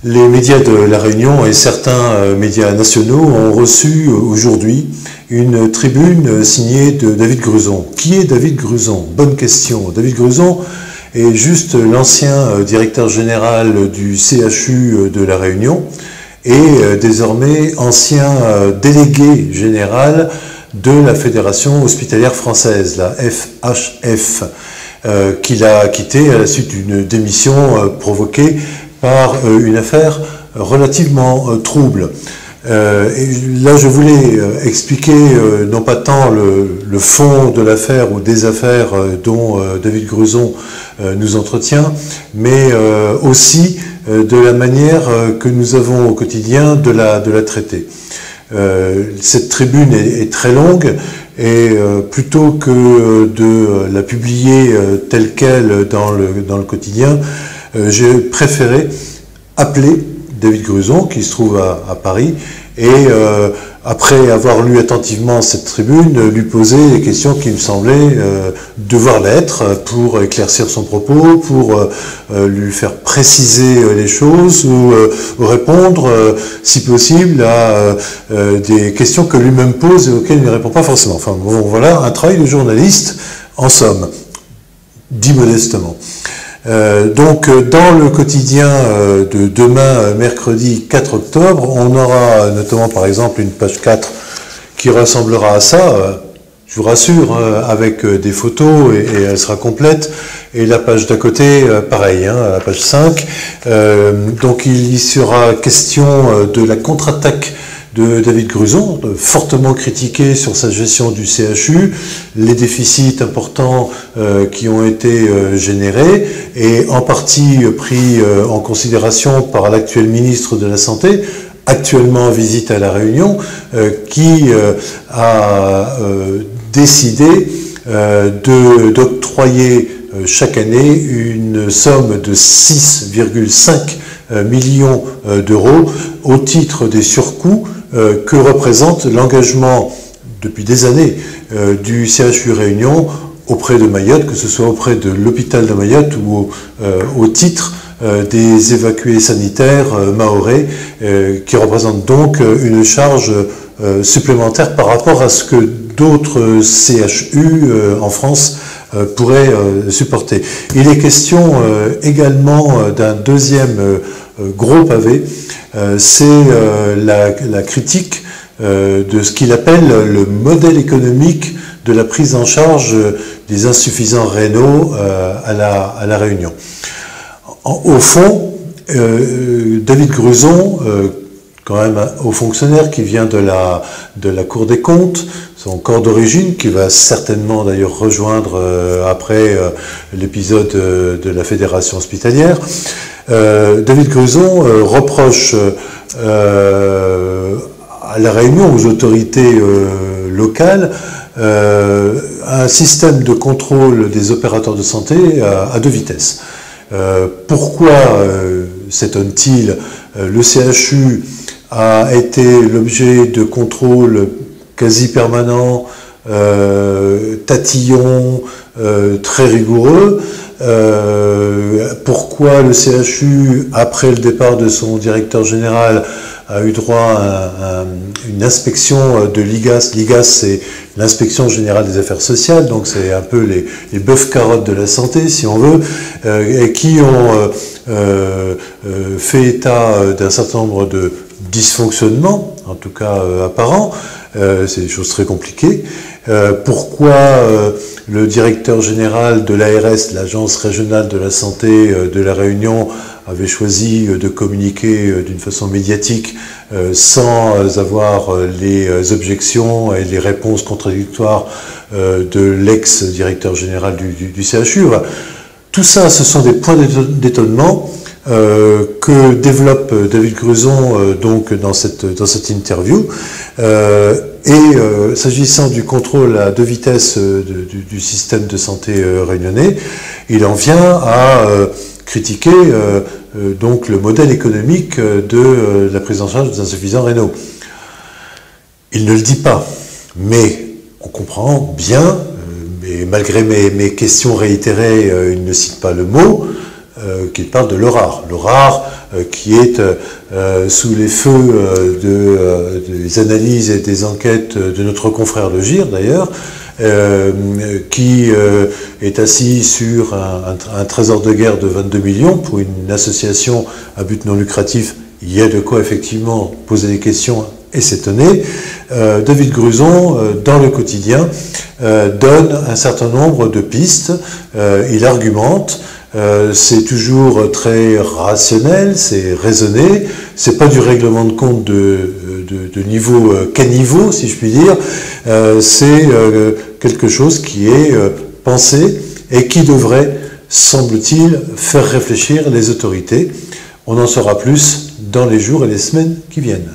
Les médias de La Réunion et certains médias nationaux ont reçu aujourd'hui une tribune signée de David Gruson. Qui est David Gruson? Bonne question. David Gruson est juste l'ancien directeur général du CHU de La Réunion et désormais ancien délégué général de la Fédération hospitalière française, la FHF, qu'il a quitté à la suite d'une démission provoquée par une affaire relativement trouble. Et là, je voulais expliquer non pas tant le fond de l'affaire ou des affaires dont David Gruson nous entretient, mais aussi de la manière que nous avons au quotidien de la traiter. Cette tribune est très longue et plutôt que de la publier telle qu'elle dans le quotidien, j'ai préféré appeler David Gruson, qui se trouve à Paris, et après avoir lu attentivement cette tribune, lui poser les questions qui me semblaient devoir l'être pour éclaircir son propos, pour lui faire préciser les choses ou répondre, si possible, à des questions que lui-même pose et auxquelles il ne répond pas forcément. Enfin bon, voilà, un travail de journaliste, en somme, dit modestement. Donc dans le quotidien de demain, mercredi 4 octobre, on aura notamment par exemple une page 4 qui ressemblera à ça, je vous rassure, avec des photos et elle sera complète, et la page d'à côté, pareil, la page 5. Donc il y sera question de la contre-attaque de David Gruson, fortement critiqué sur sa gestion du CHU, les déficits importants qui ont été générés et en partie pris en considération par l'actuel ministre de la Santé, actuellement en visite à La Réunion, qui a décidé d'octroyer chaque année une somme de 6,5 millions d'euros au titre des surcoûts que représente l'engagement depuis des années du CHU Réunion auprès de Mayotte, que ce soit auprès de l'hôpital de Mayotte ou au titre des évacués sanitaires mahorais, qui représentent donc une charge supplémentaire par rapport à ce que d'autres CHU en France pourraient supporter. Il est question également d'un deuxième gros pavé, c'est la critique de ce qu'il appelle le modèle économique de la prise en charge des insuffisants rénaux à la Réunion. Au fond, David Gruson, quand même un haut fonctionnaire qui vient de la Cour des comptes, son corps d'origine, qui va certainement d'ailleurs rejoindre après l'épisode de la Fédération hospitalière, David Gruson reproche à La Réunion, aux autorités locales, un système de contrôle des opérateurs de santé à deux vitesses. Pourquoi s'étonne-t-il? Le CHU a été l'objet de contrôles quasi permanents, tatillons, très rigoureux. Pourquoi le CHU, après le départ de son directeur général, a eu droit à une inspection de l'IGAS. L'IGAS, c'est l'inspection générale des affaires sociales, donc c'est un peu les bœufs-carottes de la santé, si on veut, et qui ont fait état d'un certain nombre de dysfonctionnements, en tout cas apparents. C'est des choses très compliquées. Pourquoi le directeur général de l'ARS, l'Agence régionale de la santé de La Réunion, avait choisi de communiquer d'une façon médiatique sans avoir les objections et les réponses contradictoires de l'ex-directeur général du CHU. Tout ça, ce sont des points d'étonnement que développe David Gruson donc dans cette interview. S'agissant du contrôle à deux vitesses du système de santé réunionnais, il en vient à critiquer donc le modèle économique de la prise en charge des insuffisants rénaux. Il ne le dit pas, mais on comprend bien, et malgré mes questions réitérées, il ne cite pas le mot, qu'il parle de l'ORAR. L'ORAR, qui est sous les feux des analyses et des enquêtes de notre confrère Le Gir d'ailleurs, qui est assis sur un trésor de guerre de 22 millions pour une association à but non lucratif. Il y a de quoi effectivement poser des questions et s'étonner. David Gruson, dans le quotidien, donne un certain nombre de pistes, il argumente, c'est toujours très rationnel, c'est raisonné, c'est pas du règlement de compte de niveau caniveau, si je puis dire, c'est quelque chose qui est pensé et qui devrait, semble-t-il, faire réfléchir les autorités. On en saura plus dans les jours et les semaines qui viennent.